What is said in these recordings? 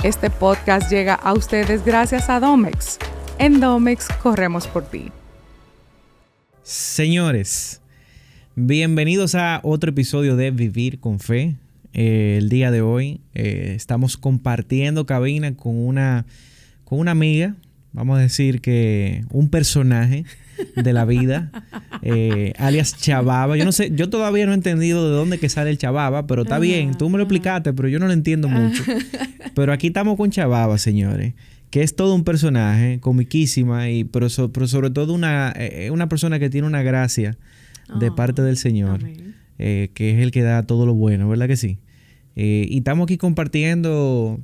Este podcast llega a ustedes gracias a Domex. En Domex corremos por ti. Señores, bienvenidos a otro episodio de Vivir con Fe. El día de hoy estamos compartiendo cabina con una amiga, vamos a decir que un personaje de la vida, alias Chababa. Yo no sé, yo todavía no he entendido de dónde que sale el Chababa, pero está bien, tú me lo explicaste, pero yo no lo entiendo mucho. Pero aquí estamos con Chababa, señores, que es todo un personaje, comiquísima, pero sobre todo una persona que tiene una gracia de parte del Señor, que es el que da todo lo bueno, ¿verdad que sí? Y estamos aquí compartiendo,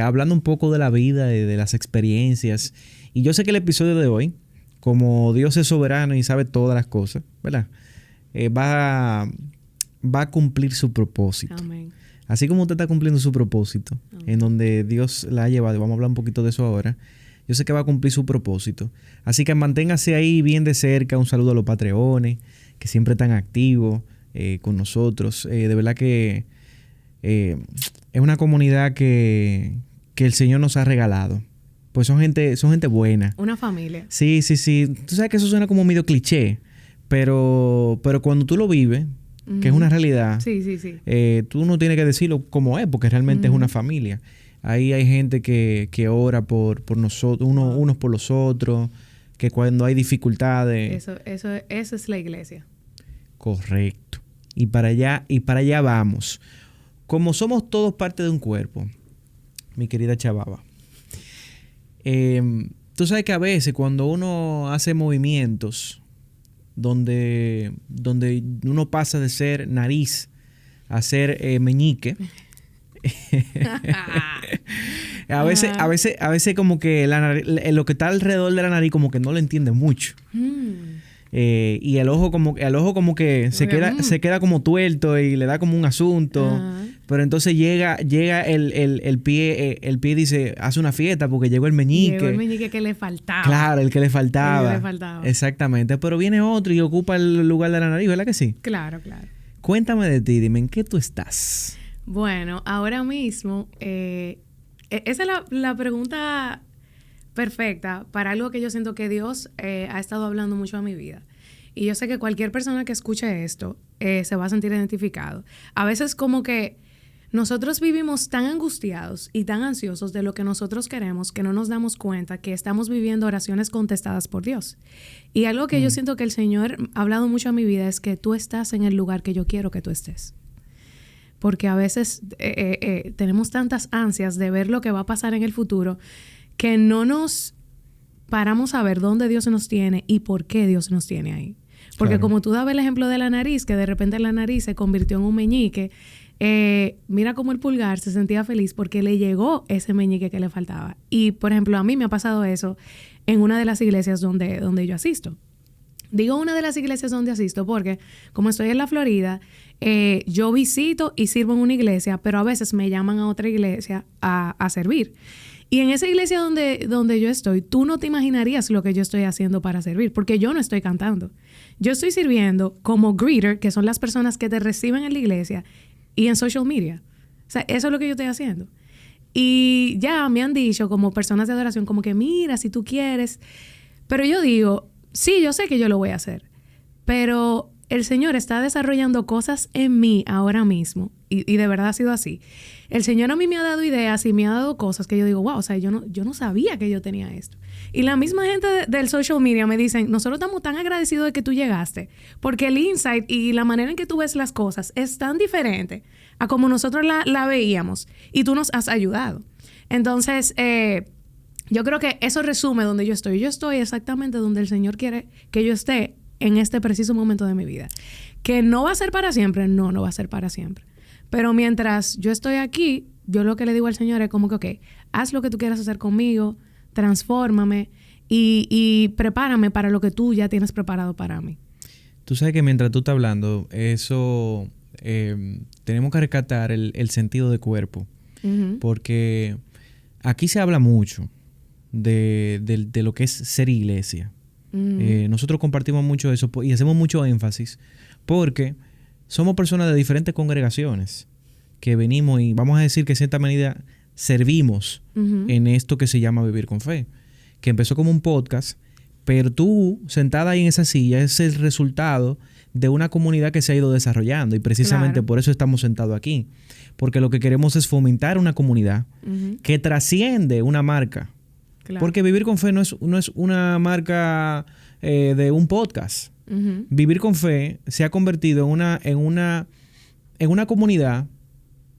hablando un poco de la vida, de las experiencias. Y yo sé que el episodio de hoy, como Dios es soberano y sabe todas las cosas, ¿verdad? Va a cumplir su propósito. Amén. Así como usted está cumpliendo su propósito, amén, en donde Dios la ha llevado, vamos a hablar un poquito de eso ahora, yo sé que va a cumplir su propósito. Así que manténgase ahí bien de cerca. Un saludo a los Patreones, que siempre están activos con nosotros. De verdad que es una comunidad que el Señor nos ha regalado. Pues son gente buena. Una familia. Sí. Tú sabes que eso suena como medio cliché, pero cuando tú lo vives, que es una realidad, sí. Tú no tienes que decirlo como es, porque realmente es una familia. Ahí hay gente que ora por nosotros, unos por los otros, que cuando hay dificultades. Eso es la iglesia. Correcto. Y para allá vamos. Como somos todos parte de un cuerpo, mi querida Chababa, tú sabes que a veces cuando uno hace movimientos donde uno pasa de ser nariz a ser meñique, a veces como que lo que está alrededor de la nariz como que no lo entiende mucho. Y el ojo como que se queda como tuerto y le da como un asunto. Pero entonces llega el pie dice, hace una fiesta porque llegó el meñique. Llegó el meñique que le faltaba. Claro, el que le faltaba. Exactamente. Pero viene otro y ocupa el lugar de la nariz, ¿verdad que sí? Claro. Cuéntame de ti, dime, ¿en qué tú estás? Bueno, ahora mismo, esa es la pregunta perfecta para algo que yo siento que Dios ha estado hablando mucho a mi vida. Y yo sé que cualquier persona que escuche esto se va a sentir identificado. A veces como que nosotros vivimos tan angustiados y tan ansiosos de lo que nosotros queremos que no nos damos cuenta que estamos viviendo oraciones contestadas por Dios. Y algo que yo siento que el Señor ha hablado mucho a mi vida es que tú estás en el lugar que yo quiero que tú estés. Porque a veces tenemos tantas ansias de ver lo que va a pasar en el futuro que no nos paramos a ver dónde Dios nos tiene y por qué Dios nos tiene ahí. Porque claro, como tú dabas el ejemplo de la nariz, que de repente la nariz se convirtió en un meñique, mira cómo el pulgar se sentía feliz porque le llegó ese meñique que le faltaba. Y, por ejemplo, a mí me ha pasado eso en una de las iglesias donde yo asisto. Digo una de las iglesias donde asisto porque, como estoy en la Florida, yo visito y sirvo en una iglesia, pero a veces me llaman a otra iglesia a servir. Y en esa iglesia donde yo estoy, tú no te imaginarías lo que yo estoy haciendo para servir, porque yo no estoy cantando. Yo estoy sirviendo como greeter, que son las personas que te reciben en la iglesia, y en social media. O sea, eso es lo que yo estoy haciendo. Y ya me han dicho como personas de adoración, como que mira, si tú quieres. Pero yo digo, sí, yo sé que yo lo voy a hacer, pero el Señor está desarrollando cosas en mí ahora mismo, y de verdad ha sido así. El Señor a mí me ha dado ideas y me ha dado cosas que yo digo, wow, o sea, yo no sabía que yo tenía esto. Y la misma gente del social media me dicen, nosotros estamos tan agradecidos de que tú llegaste, porque el insight y la manera en que tú ves las cosas es tan diferente a como nosotros la veíamos, y tú nos has ayudado. Entonces, yo creo que eso resume donde yo estoy. Yo estoy exactamente donde el Señor quiere que yo esté en este preciso momento de mi vida. Que no va a ser para siempre, no va a ser para siempre. Pero mientras yo estoy aquí, yo lo que le digo al Señor es como que, ok, haz lo que tú quieras hacer conmigo, transfórmame y prepárame para lo que tú ya tienes preparado para mí. Tú sabes que mientras tú estás hablando, eso tenemos que rescatar el sentido de cuerpo. Uh-huh. Porque aquí se habla mucho de lo que es ser iglesia. Uh-huh. Nosotros compartimos mucho eso y hacemos mucho énfasis porque somos personas de diferentes congregaciones que venimos y vamos a decir que en cierta medida servimos en esto que se llama Vivir con Fe, que empezó como un podcast, pero tú, sentada ahí en esa silla, es el resultado de una comunidad que se ha ido desarrollando y precisamente por eso estamos sentados aquí, porque lo que queremos es fomentar una comunidad que trasciende una marca, porque Vivir con Fe no es una marca de un podcast. Vivir con Fe se ha convertido en una comunidad,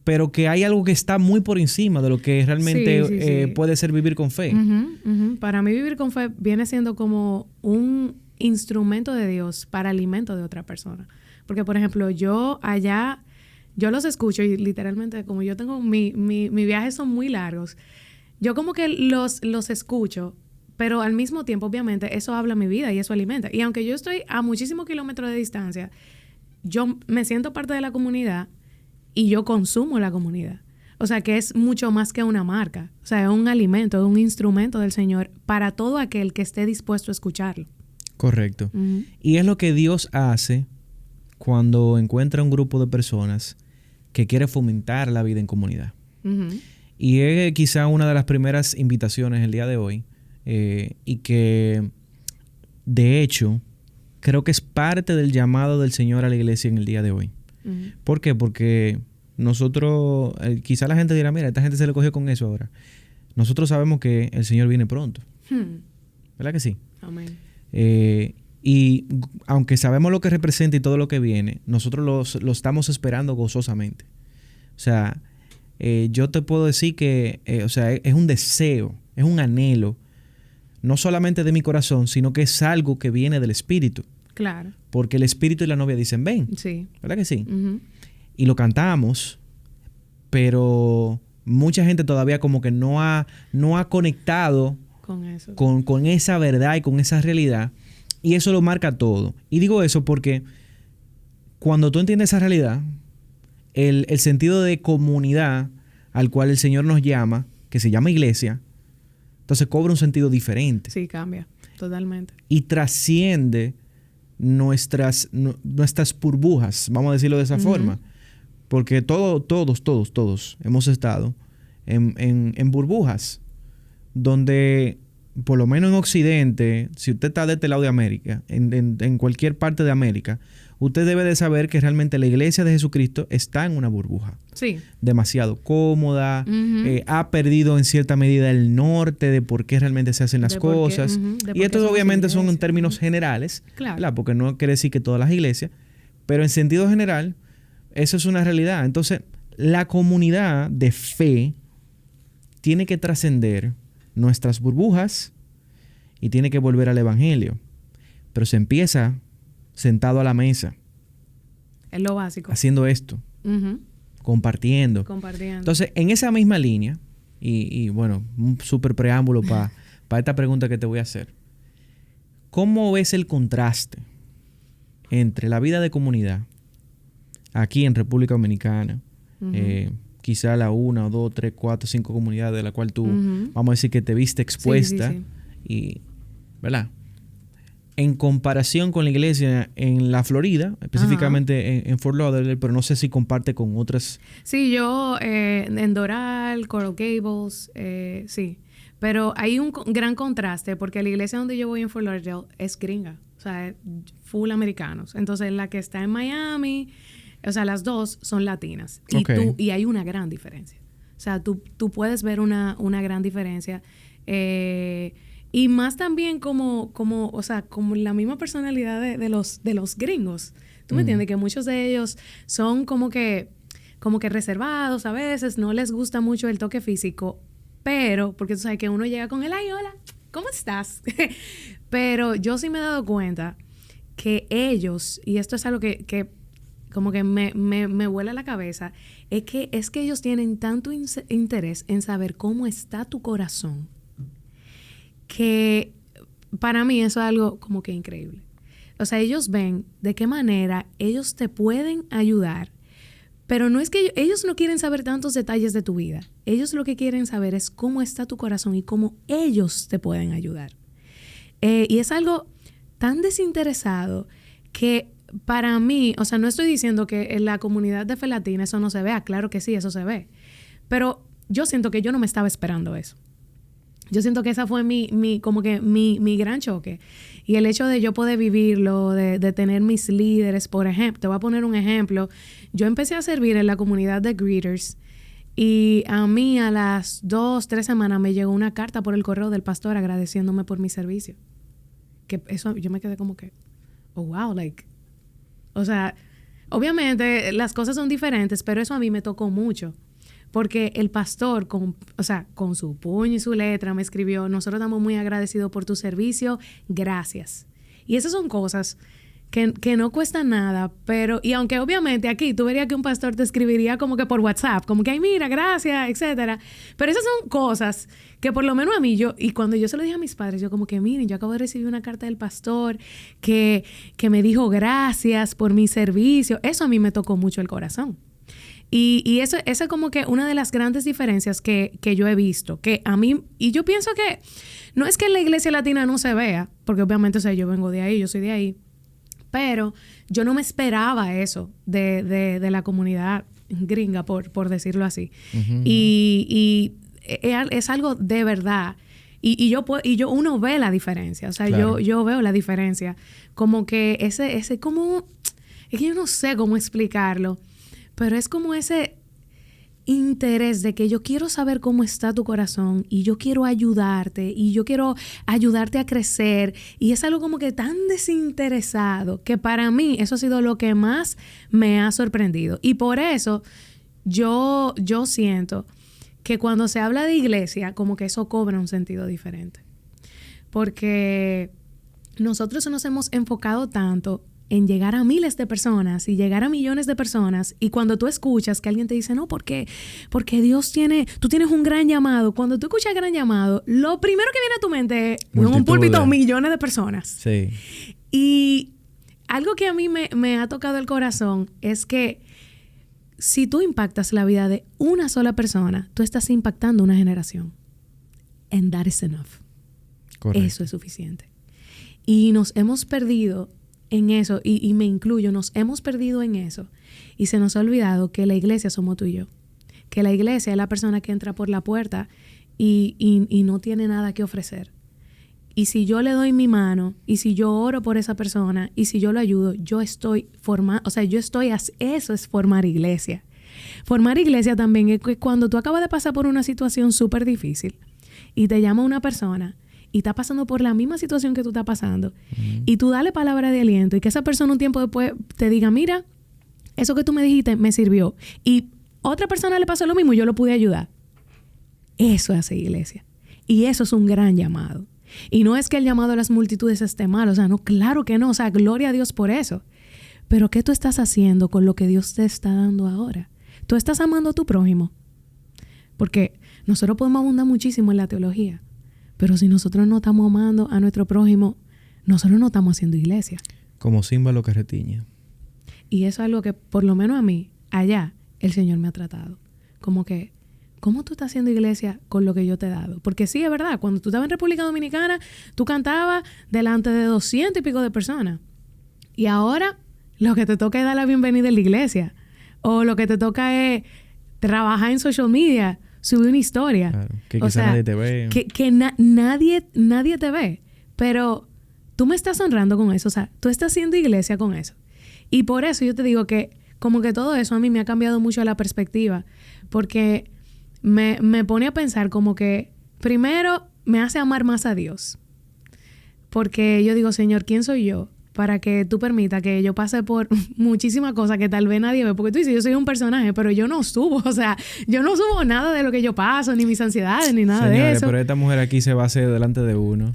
pero que hay algo que está muy por encima de lo que realmente puede ser Vivir con Fe. Para mí Vivir con Fe viene siendo como un instrumento de Dios para alimento de otra persona. Porque, por ejemplo, yo los escucho y literalmente, como yo tengo, mi viajes son muy largos, yo como que los escucho, pero al mismo tiempo, obviamente, eso habla mi vida y eso alimenta. Y aunque yo estoy a muchísimos kilómetros de distancia, yo me siento parte de la comunidad y yo consumo la comunidad. O sea, que es mucho más que una marca. O sea, es un alimento, es un instrumento del Señor para todo aquel que esté dispuesto a escucharlo. Correcto. Y es lo que Dios hace cuando encuentra un grupo de personas que quiere fomentar la vida en comunidad. Y es quizá una de las primeras invitaciones el día de hoy, y que, de hecho, creo que es parte del llamado del Señor a la iglesia en el día de hoy. ¿Por qué? Porque nosotros, quizá la gente dirá, mira, esta gente se le cogió con eso ahora. Nosotros sabemos que el Señor viene pronto. ¿Verdad que sí? Amén. Y aunque sabemos lo que representa y todo lo que viene, nosotros lo estamos esperando gozosamente. O sea, yo te puedo decir que es un deseo, es un anhelo, no solamente de mi corazón, sino que es algo que viene del Espíritu. Claro. Porque el Espíritu y la novia dicen, ven. Sí. ¿Verdad que sí? Y lo cantamos, pero mucha gente todavía como que no ha conectado con eso, con esa verdad y con esa realidad. Y eso lo marca todo. Y digo eso porque cuando tú entiendes esa realidad, el sentido de comunidad al cual el Señor nos llama, que se llama iglesia, entonces cobra un sentido diferente. Sí, cambia totalmente. Y trasciende nuestras burbujas, vamos a decirlo de esa forma. Porque todos hemos estado en burbujas donde, por lo menos en Occidente, si usted está de este lado de América, en cualquier parte de América, usted debe de saber que realmente la iglesia de Jesucristo está en una burbuja. Sí. Demasiado cómoda, ha perdido en cierta medida el norte de por qué realmente se hacen las cosas. Y estos obviamente son en términos generales, claro, ¿verdad? Porque no quiere decir que todas las iglesias, pero en sentido general, eso es una realidad. Entonces, la comunidad de fe tiene que trascender nuestras burbujas y tiene que volver al evangelio. Pero se empieza sentado a la mesa. Es lo básico. Haciendo esto. Compartiendo. Entonces, en esa misma línea, y bueno, un súper preámbulo para esta pregunta que te voy a hacer. ¿Cómo ves el contraste entre la vida de comunidad aquí en República Dominicana, quizá la 1, 2, 3, 4, 5 comunidades de la cual tú, vamos a decir que te viste expuesta, y, ¿verdad? En comparación con la iglesia en la Florida, específicamente en Fort Lauderdale, pero no sé si comparte con otras. Sí, yo en Doral, Coral Gables, sí. Pero hay un gran contraste porque la iglesia donde yo voy en Fort Lauderdale es gringa, o sea, full americanos. Entonces, la que está en Miami, o sea, las dos son latinas. Y hay una gran diferencia. O sea, tú puedes ver una gran diferencia. Y más también como la misma personalidad de los gringos. ¿Tú me entiendes? Que muchos de ellos son como que reservados a veces, no les gusta mucho el toque físico, pero, porque tú sabes que uno llega con el, ay, hola, ¿cómo estás? Pero yo sí me he dado cuenta que ellos, y esto es algo que como que me vuela la cabeza, es que ellos tienen tanto interés en saber cómo está tu corazón, que para mí eso es algo como que increíble. O sea, ellos ven de qué manera ellos te pueden ayudar, pero no es que ellos no quieren saber tantos detalles de tu vida. Ellos lo que quieren saber es cómo está tu corazón y cómo ellos te pueden ayudar. Y es algo tan desinteresado que para mí, o sea, no estoy diciendo que en la comunidad de fe latina eso no se vea. Claro que sí, eso se ve. Pero yo siento que yo no me estaba esperando eso. Yo siento que esa fue mi gran choque. Y el hecho de yo poder vivirlo, de tener mis líderes, por ejemplo, te voy a poner un ejemplo. Yo empecé a servir en la comunidad de greeters y a mí a las 2-3 semanas me llegó una carta por el correo del pastor agradeciéndome por mi servicio. Que eso, yo me quedé como que, oh, wow, like, o sea, obviamente las cosas son diferentes, pero eso a mí me tocó mucho. Porque el pastor, con su puño y su letra, me escribió: nosotros estamos muy agradecidos por tu servicio, gracias. Y esas son cosas que no cuestan nada, pero, y aunque obviamente aquí tú verías que un pastor te escribiría como que por WhatsApp, como que, ay, mira, gracias, etcétera. Pero esas son cosas que por lo menos a mí, y cuando yo se lo dije a mis padres, yo como que, miren, yo acabo de recibir una carta del pastor que me dijo gracias por mi servicio. Eso a mí me tocó mucho el corazón. Y eso es como que una de las grandes diferencias que yo he visto, que a mí, y yo pienso que no es que en la iglesia latina no se vea, porque obviamente, o sea, yo vengo de ahí, yo soy de ahí, pero yo no me esperaba eso de la comunidad gringa, por decirlo así. Uh-huh. Y es algo de verdad. Y uno ve la diferencia, o sea, claro. yo veo la diferencia, como que ese como, es que yo no sé cómo explicarlo, pero es como ese interés de que yo quiero saber cómo está tu corazón y yo quiero ayudarte y yo quiero ayudarte a crecer, y es algo como que tan desinteresado que para mí eso ha sido lo que más me ha sorprendido. Y por eso yo siento que cuando se habla de iglesia, como que eso cobra un sentido diferente, porque nosotros nos hemos enfocado tanto en llegar a miles de personas y llegar a millones de personas, y cuando tú escuchas que alguien te dice, no, porque tú tienes un gran llamado, cuando tú escuchas gran llamado, lo primero que viene a tu mente es un púlpito, millones de personas. Sí. Y algo que a mí me ha tocado el corazón es que si tú impactas la vida de una sola persona, tú estás impactando una generación. And that is enough. Correcto. Eso es suficiente. Y nos hemos perdido en eso, y me incluyo, nos hemos perdido en eso, y se nos ha olvidado que la iglesia somos tú y yo, que la iglesia es la persona que entra por la puerta y no tiene nada que ofrecer. Y si yo le doy mi mano, y si yo oro por esa persona, y si yo lo ayudo, yo estoy formando, o sea, eso es formar iglesia. Formar iglesia también es que cuando tú acabas de pasar por una situación súper difícil y te llama una persona y está pasando por la misma situación que tú estás pasando, y tú dale palabra de aliento, y que esa persona un tiempo después te diga, mira, eso que tú me dijiste me sirvió, y otra persona le pasó lo mismo y yo lo pude ayudar. Eso es hacer iglesia. Y eso es un gran llamado. Y no es que el llamado a las multitudes esté mal, o sea, no, claro que no, o sea, gloria a Dios por eso. Pero ¿qué tú estás haciendo con lo que Dios te está dando ahora? ¿Tú estás amando a tu prójimo? Porque nosotros podemos abundar muchísimo en la teología, pero si nosotros no estamos amando a nuestro prójimo, nosotros no estamos haciendo iglesia. Como címbalo que retiña. Y eso es algo que, por lo menos a mí, allá, el Señor me ha tratado. Como que, ¿cómo tú estás haciendo iglesia con lo que yo te he dado? Porque sí, es verdad, cuando tú estabas en República Dominicana, tú cantabas delante de 200 y pico de personas. Y ahora, lo que te toca es dar la bienvenida en la iglesia. O lo que te toca es trabajar en social media, subir una historia. Claro, que quizá nadie te ve. Que nadie te ve. Pero tú me estás honrando con eso. O sea, tú estás haciendo iglesia con eso. Y por eso yo te digo que como que todo eso a mí me ha cambiado mucho la perspectiva. Porque me pone a pensar como que primero me hace amar más a Dios. Porque yo digo, Señor, ¿quién soy yo para que tú permitas que yo pase por muchísimas cosas que tal vez nadie ve? Porque tú dices, yo soy un personaje, pero yo no subo, o sea, yo no subo nada de lo que yo paso, ni mis ansiedades, ni nada. Señores, de eso. Pero esta mujer aquí se va a hacer delante de uno.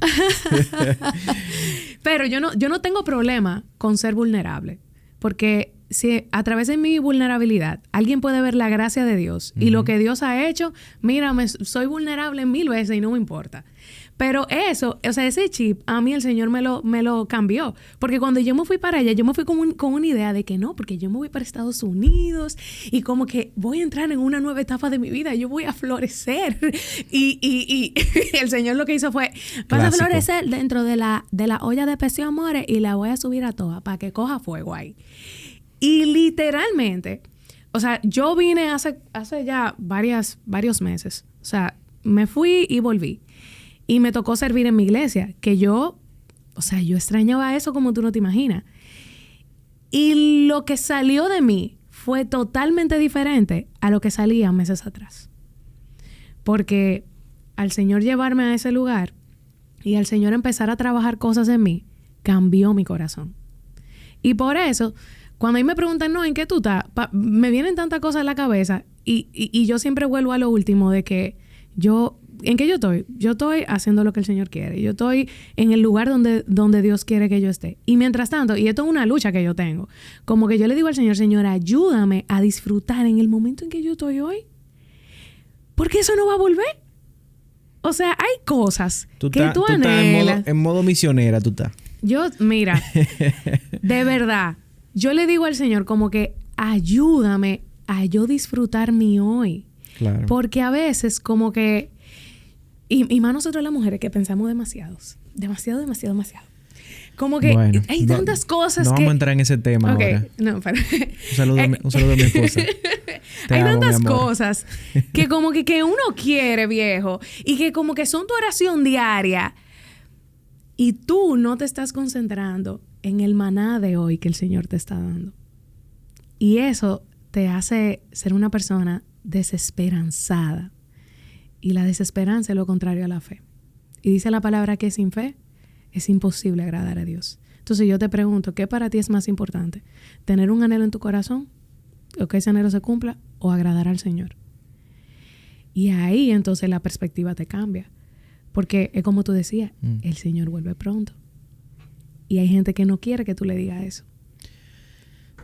Pero yo no tengo problema con ser vulnerable, porque si a través de mi vulnerabilidad alguien puede ver la gracia de Dios y lo que Dios ha hecho, mírame, soy vulnerable 1000 veces y no me importa. Pero eso, o sea, ese chip, a mí el Señor me lo cambió. Porque cuando yo me fui para allá, yo me fui con una idea de que no, porque yo me voy para Estados Unidos y como que voy a entrar en una nueva etapa de mi vida, yo voy a florecer. Y el Señor lo que hizo fue, vas a florecer dentro de la olla de presión, amores, y la voy a subir a toda para que coja fuego ahí. Y literalmente, o sea, yo vine hace ya varios meses. O sea, me fui y volví. Y me tocó servir en mi iglesia, que yo extrañaba eso como tú no te imaginas. Y lo que salió de mí fue totalmente diferente a lo que salía meses atrás. Porque al Señor llevarme a ese lugar y al Señor empezar a trabajar cosas en mí, cambió mi corazón. Y por eso, cuando a mí me preguntan, no, ¿en qué tú estás? Me vienen tantas cosas en la cabeza y yo siempre vuelvo a lo último de que ¿en qué yo estoy? Yo estoy haciendo lo que el Señor quiere. Yo estoy en el lugar donde Dios quiere que yo esté. Y mientras tanto, y esto es una lucha que yo tengo, como que yo le digo al Señor, Señor, ayúdame a disfrutar en el momento en que yo estoy hoy. Porque eso no va a volver. O sea, hay cosas que tú anhelas. Estás en modo misionera, tú estás. Yo, mira, de verdad, yo le digo al Señor como que ayúdame a yo disfrutar mi hoy. Claro. Porque a veces como que... Y más nosotros las mujeres que pensamos demasiado. Como que hay tantas cosas no que... vamos a entrar en ese tema ahora. No, pero... Un saludo a mi esposa. Hay tantas cosas que como que uno quiere, viejo. Y que como que son tu oración diaria. Y tú no te estás concentrando en el maná de hoy que el Señor te está dando. Y eso te hace ser una persona desesperanzada. Y la desesperanza es lo contrario a la fe. Y dice la palabra que sin fe es imposible agradar a Dios. Entonces yo te pregunto, ¿qué para ti es más importante? ¿Tener un anhelo en tu corazón? ¿O que ese anhelo se cumpla? ¿O agradar al Señor? Y ahí entonces la perspectiva te cambia. Porque es como tú decías, el Señor vuelve pronto. Y hay gente que no quiere que tú le digas eso.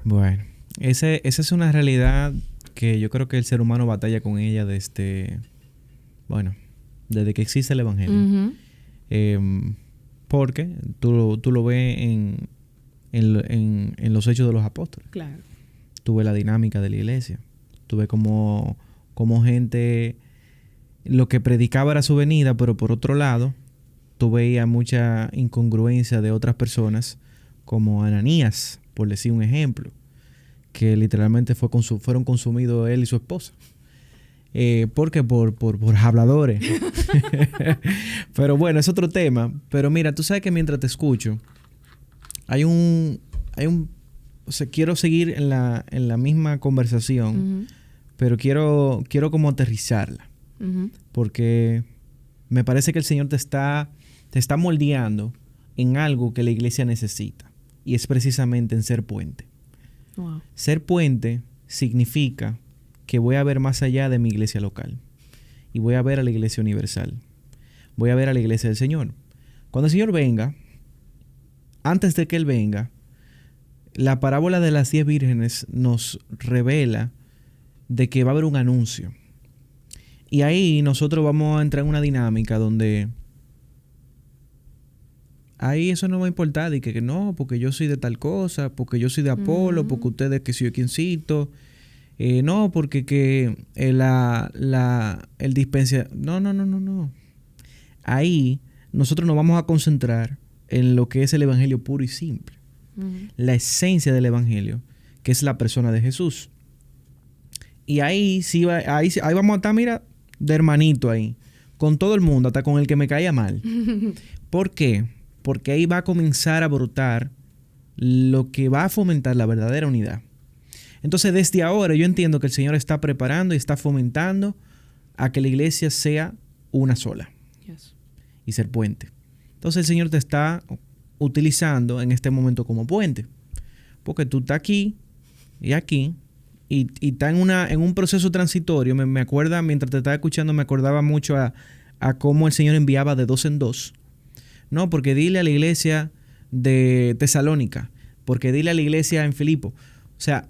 Bueno, esa es una realidad que yo creo que el ser humano batalla con ella desde que existe el Evangelio. Uh-huh. Porque tú lo ves en los hechos de los apóstoles. Claro. Tú ves la dinámica de la iglesia. Tú ves como gente... Lo que predicaba era su venida, pero por otro lado, tú veías mucha incongruencia de otras personas, como Ananías, por decir un ejemplo, que literalmente fueron consumidos él y su esposa. Porque por habladores. Pero bueno, es otro tema. Pero mira, tú sabes que mientras te escucho, o sea, quiero seguir en la misma conversación, uh-huh, pero quiero como aterrizarla. Uh-huh. Porque me parece que el Señor te está moldeando en algo que la iglesia necesita. Y es precisamente en ser puente. Wow. Ser puente significa que voy a ver más allá de mi iglesia local. Y voy a ver a la iglesia universal. Voy a ver a la iglesia del Señor. Cuando el Señor venga, antes de que Él venga, la parábola de las 10 vírgenes nos revela de que va a haber un anuncio. Y ahí nosotros vamos a entrar en una dinámica donde ahí eso no va a importar. Y que no, porque yo soy de tal cosa, porque yo soy de Apolo, porque ustedes que soy yo quiencito. No, porque que el dispensa... No. Ahí nosotros nos vamos a concentrar en lo que es el evangelio puro y simple. Uh-huh. La esencia del evangelio, que es la persona de Jesús. Y ahí vamos a estar, mira, de hermanito ahí, con todo el mundo, hasta con el que me caía mal. ¿Por qué? Porque ahí va a comenzar a brotar lo que va a fomentar la verdadera unidad. Entonces, desde ahora yo entiendo que el Señor está preparando y está fomentando a que la iglesia sea una sola. Yes. Y ser puente. Entonces, el Señor te está utilizando en este momento como puente. Porque tú estás aquí y aquí. Y está en un proceso transitorio. Me acuerda, mientras te estaba escuchando, me acordaba mucho a cómo el Señor enviaba de 2 en 2. No, porque dile a la iglesia de Tesalónica. Porque dile a la iglesia en Filipo. O sea,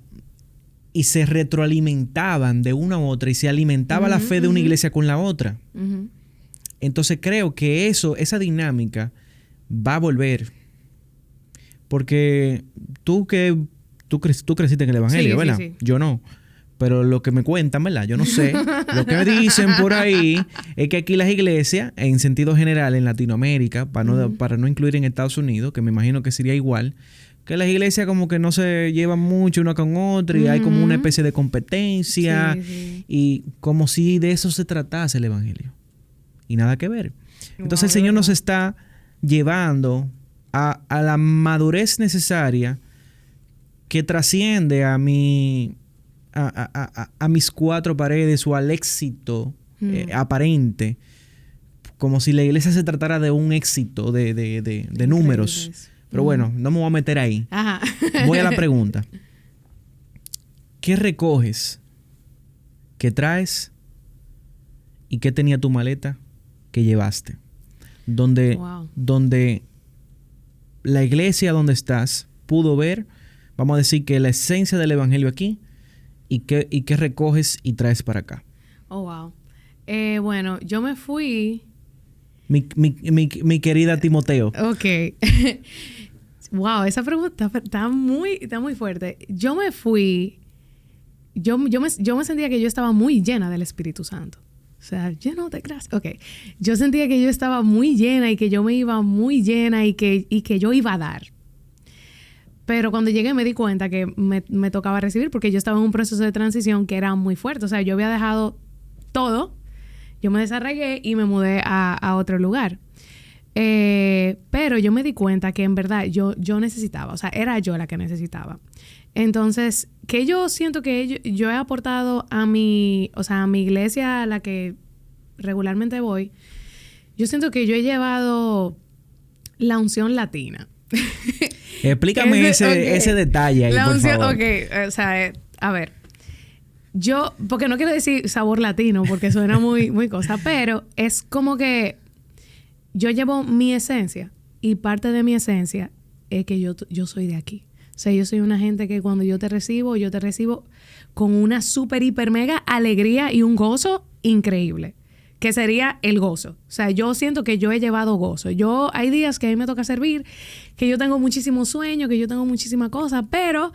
y se retroalimentaban de una a otra. Y se alimentaba la fe de una iglesia con la otra. Uh-huh. Entonces creo que esa dinámica va a volver. Porque tú creciste en el evangelio, sí, ¿verdad? Sí. Yo no. Pero lo que me cuentan, ¿verdad? Yo no sé. Lo que me dicen por ahí es que aquí las iglesias, en sentido general, en Latinoamérica, para no incluir en Estados Unidos, que me imagino que sería igual, que las iglesias como que no se llevan mucho una con otra y hay como una especie de competencia y como si de eso se tratase el evangelio. Y nada que ver. Entonces el Señor nos está llevando a la madurez necesaria que trasciende a mis cuatro paredes o al éxito aparente, como si la iglesia se tratara de un éxito de números. Pero bueno, no me voy a meter ahí. Ajá. Voy a la pregunta. ¿Qué recoges? ¿Qué traes? ¿Y qué tenía tu maleta que llevaste? Donde la iglesia donde estás pudo ver, vamos a decir que la esencia del evangelio aquí, y qué recoges y traes para acá. Oh, wow. Bueno, yo me fui... Mi querida Timoteo. Ok. Wow, esa pregunta está muy fuerte. Yo me fui... Yo me sentía que yo estaba muy llena del Espíritu Santo. O sea, lleno de gracia. Ok. Yo sentía que yo estaba muy llena y que yo me iba muy llena y que yo iba a dar. Pero cuando llegué me di cuenta que me tocaba recibir porque yo estaba en un proceso de transición que era muy fuerte. O sea, yo había dejado todo, yo me desarraigué y me mudé a otro lugar. Pero yo me di cuenta que en verdad yo necesitaba, o sea, era yo la que necesitaba. Entonces, que yo siento que yo he aportado a mi iglesia a la que regularmente voy, yo siento que yo he llevado la unción latina. Explícame ese detalle ahí, por favor. Ok, o sea, a ver. Yo, porque no quiero decir sabor latino, porque suena muy cosa, pero es como que yo llevo mi esencia y parte de mi esencia es que yo soy de aquí. O sea, yo soy una gente que cuando yo te recibo con una súper, hiper, mega alegría y un gozo increíble, que sería el gozo. O sea, yo siento que yo he llevado gozo. Hay días que a mí me toca servir, que yo tengo muchísimo sueño, que yo tengo muchísima cosa, pero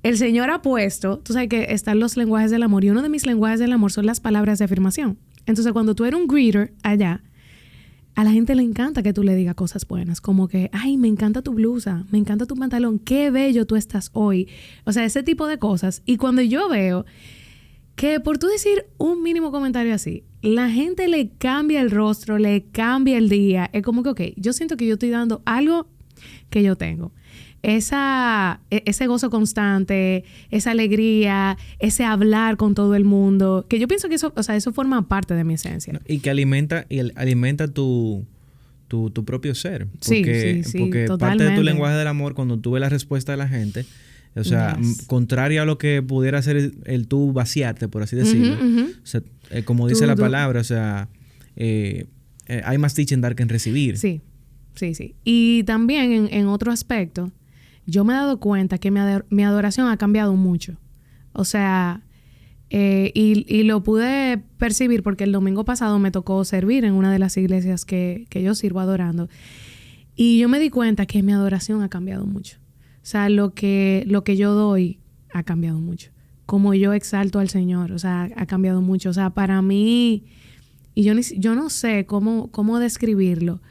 el Señor ha puesto, tú sabes que están los lenguajes del amor, y uno de mis lenguajes del amor son las palabras de afirmación. Entonces, cuando tú eres un greeter allá, a la gente le encanta que tú le digas cosas buenas, como que, ay, me encanta tu blusa, me encanta tu pantalón, qué bello tú estás hoy. O sea, ese tipo de cosas. Y cuando yo veo que por tú decir un mínimo comentario así, la gente le cambia el rostro, le cambia el día, es como que, ok, yo siento que yo estoy dando algo que yo tengo. Ese gozo constante, esa alegría, ese hablar con todo el mundo, que yo pienso que eso forma parte de mi esencia. Y que alimenta tu propio ser. Porque totalmente. Parte de tu lenguaje del amor, cuando tú ves la respuesta de la gente, o sea, contrario a lo que pudiera ser el tú vaciarte, por así decirlo. O sea, como dice la palabra, o sea, hay más teaching dar que en recibir. Sí. Y también en otro aspecto, yo me he dado cuenta que mi adoración ha cambiado mucho. O sea, y lo pude percibir porque el domingo pasado me tocó servir en una de las iglesias que yo sirvo adorando. Y yo me di cuenta que mi adoración ha cambiado mucho. O sea, lo que yo doy ha cambiado mucho. Como yo exalto al Señor, o sea, ha cambiado mucho. O sea, para mí, y yo no sé cómo describirlo,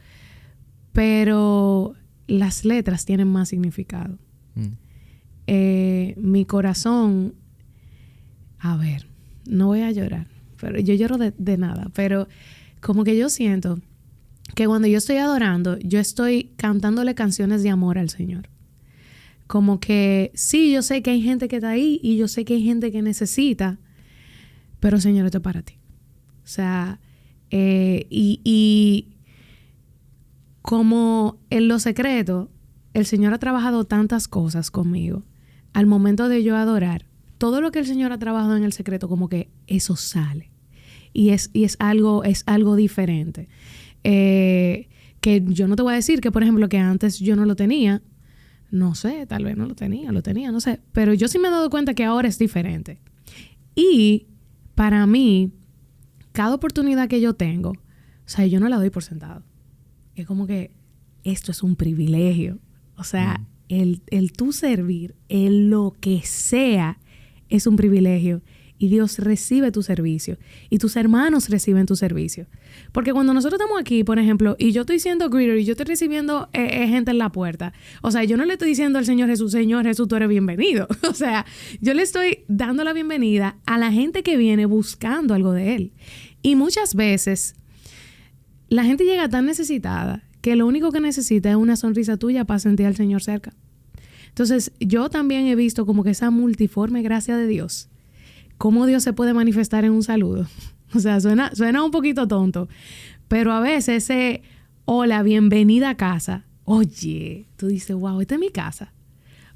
pero las letras tienen más significado. Mi corazón, a ver, no voy a llorar, pero yo lloro de nada, pero como que yo siento que cuando yo estoy adorando, yo estoy cantándole canciones de amor al Señor. Como que sí, yo sé que hay gente que está ahí y yo sé que hay gente que necesita, pero Señor, esto es para ti. O sea, y como en lo secreto, el Señor ha trabajado tantas cosas conmigo. Al momento de yo adorar, todo lo que el Señor ha trabajado en el secreto, como que eso sale. Y es algo diferente. Que yo no te voy a decir que, por ejemplo, que antes yo no lo tenía. No sé, tal vez no lo tenía, no sé. Pero yo sí me he dado cuenta que ahora es diferente. Y para mí, cada oportunidad que yo tengo, o sea, yo no la doy por sentado. Es como que esto es un privilegio. O sea, el tú servir en lo que sea es un privilegio. y Dios recibe tu servicio y tus hermanos reciben tu servicio. Porque cuando nosotros estamos aquí, por ejemplo, y yo estoy siendo greeter y yo estoy recibiendo gente en la puerta, o sea, yo no le estoy diciendo al Señor Jesús, tú eres bienvenido. O sea, yo le estoy dando la bienvenida a la gente que viene buscando algo de Él. Y muchas veces la gente llega tan necesitada que lo único que necesita es una sonrisa tuya para sentir al Señor cerca. Entonces, yo también he visto como que esa multiforme gracia de Dios, cómo Dios se puede manifestar en un saludo. O sea, suena un poquito tonto, pero a veces ese hola, bienvenida a casa, oye, tú dices, wow, esta es mi casa.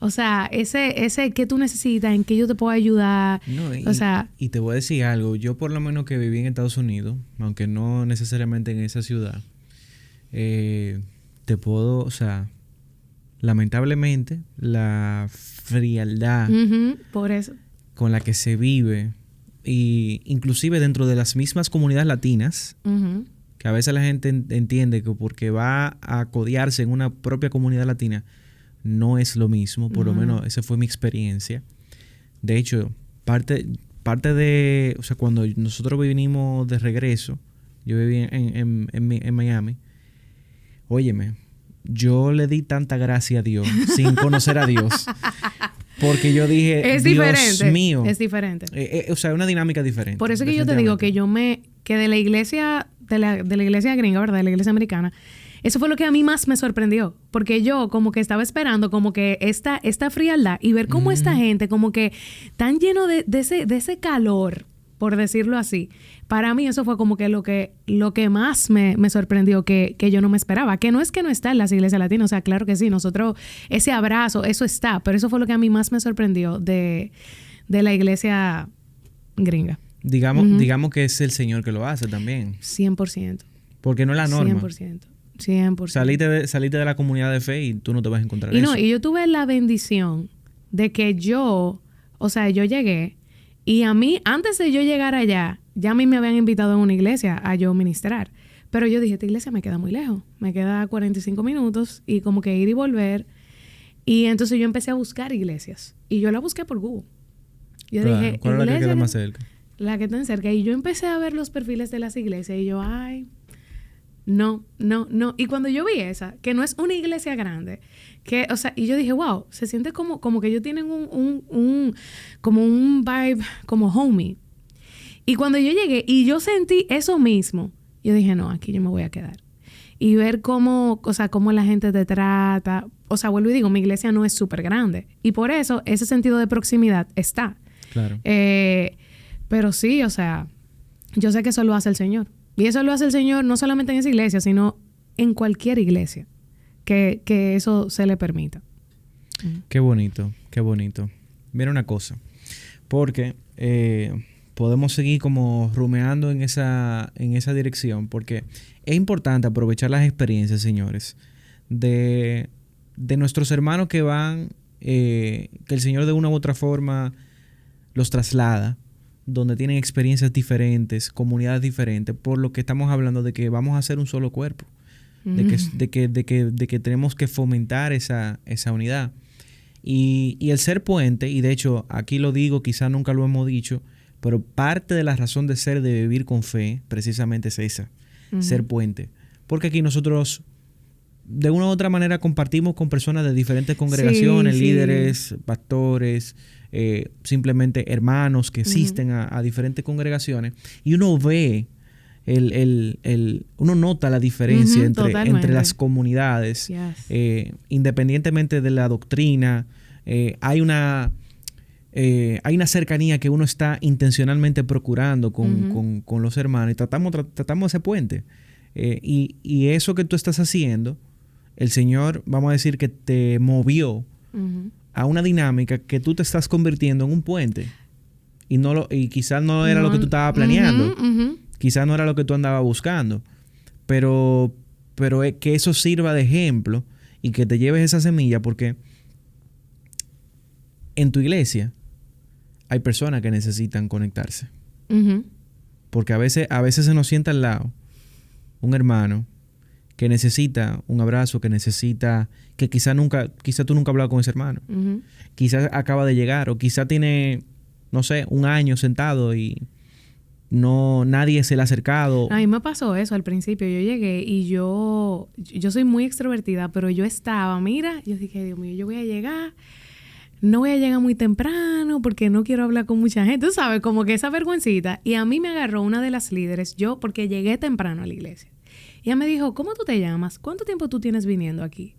O sea, ese que tú necesitas, en que yo te puedo ayudar. No, o sea, y te voy a decir algo. Yo por lo menos que viví en Estados Unidos, aunque no necesariamente en esa ciudad, te puedo, o sea, lamentablemente, la frialdad por eso. con la que se vive, y inclusive dentro de las mismas comunidades latinas, que a veces la gente entiende que porque va a codearse en una propia comunidad latina, no es lo mismo. Por lo menos esa fue mi experiencia. De hecho, parte de, o sea, cuando nosotros vinimos de regreso, yo viví en Miami, óyeme, yo le di tanta gracia a Dios sin conocer a Dios. Porque yo dije, es Dios diferente, mío. Es diferente. O sea, una dinámica diferente. Por eso que yo te digo que que de la iglesia, de la iglesia gringa, ¿verdad? De la iglesia americana, eso fue lo que a mí más me sorprendió. Porque yo como que estaba esperando como que esta frialdad y ver cómo esta gente como que tan lleno de ese calor, por decirlo así. Para mí eso fue como que lo que más me sorprendió, que yo no me esperaba. Que no es que no está en las iglesias latinas. O sea, claro que sí. Nosotros, ese abrazo, eso está. Pero eso fue lo que a mí más me sorprendió de la iglesia gringa. Digamos que es el Señor que lo hace también. 100%. Porque no es la norma. 100%. Salite de la comunidad de fe y tú no te vas a encontrar eso. Y yo tuve la bendición de que yo llegué y a mí, antes de yo llegar allá, ya a mí me habían invitado a una iglesia a yo ministrar. Pero yo dije, esta iglesia me queda muy lejos. Me queda 45 minutos y como que ir y volver. Y entonces yo empecé a buscar iglesias. Y yo la busqué por Google. Yo dije, ¿cuál es la que queda más cerca? La que está cerca. Y yo empecé a ver los perfiles de las iglesias y yo, no. Y cuando yo vi esa, que no es una iglesia grande, que, o sea, y yo dije, wow, se siente como que ellos tienen como un vibe como homey. Y cuando yo llegué y yo sentí eso mismo, yo dije, no, aquí yo me voy a quedar. Y ver cómo la gente te trata. O sea, vuelvo y digo, mi iglesia no es súper grande. Y por eso ese sentido de proximidad está. Claro. Pero sí, o sea, yo sé que eso lo hace el Señor. Y eso lo hace el Señor no solamente en esa iglesia, sino en cualquier iglesia que eso se le permita. Qué bonito, qué bonito. Mira una cosa, porque podemos seguir como rumeando en esa dirección, porque es importante aprovechar las experiencias, señores, de nuestros hermanos que van, que el Señor de una u otra forma los traslada, donde tienen experiencias diferentes, comunidades diferentes, por lo que estamos hablando de que vamos a ser un solo cuerpo, de que tenemos que fomentar esa unidad. Y el ser puente, y de hecho aquí lo digo, quizá nunca lo hemos dicho, pero parte de la razón de ser, de vivir con fe, precisamente es esa, ser puente. Porque aquí nosotros, de una u otra manera, compartimos con personas de diferentes congregaciones, líderes, pastores, simplemente hermanos que asisten a diferentes congregaciones, y uno ve uno nota la diferencia entre las comunidades. Yes. Independientemente de la doctrina, hay una cercanía que uno está intencionalmente procurando con los hermanos, y tratamos ese puente. Y eso que tú estás haciendo, el Señor, vamos a decir que te movió a una dinámica que tú te estás convirtiendo en un puente. Y quizás no era lo que tú estabas planeando. Quizás no era lo que tú andabas buscando. Pero que eso sirva de ejemplo y que te lleves esa semilla, porque en tu iglesia hay personas que necesitan conectarse. Porque a veces se nos sienta al lado un hermano que necesita un abrazo, que quizá tú nunca has hablado con ese hermano. Quizás acaba de llegar, o quizá tiene no sé, un año sentado y nadie se le ha acercado. A mí me pasó eso al principio. Yo llegué y yo soy muy extrovertida, pero yo estaba, mira, yo dije, Dios mío, yo voy a llegar, no voy a llegar muy temprano porque no quiero hablar con mucha gente. Tú sabes, como que esa vergüencita. Y a mí me agarró una de las líderes, yo, porque llegué temprano a la iglesia. Y ella me dijo, ¿cómo tú te llamas? ¿Cuánto tiempo tú tienes viniendo aquí?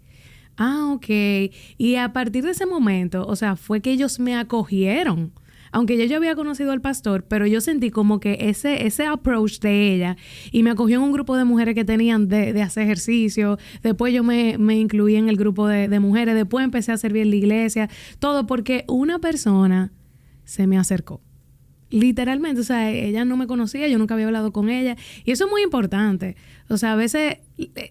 Ah, ok. Y a partir de ese momento, o sea, fue que ellos me acogieron. Aunque yo había conocido al pastor, pero yo sentí como que ese approach de ella, y me acogió en un grupo de mujeres que tenían de hacer ejercicio. Después yo me incluí en el grupo de mujeres. Después empecé a servir en la iglesia. Todo porque una persona se me acercó. Literalmente, o sea, ella no me conocía, yo nunca había hablado con ella. Y eso es muy importante. O sea, a veces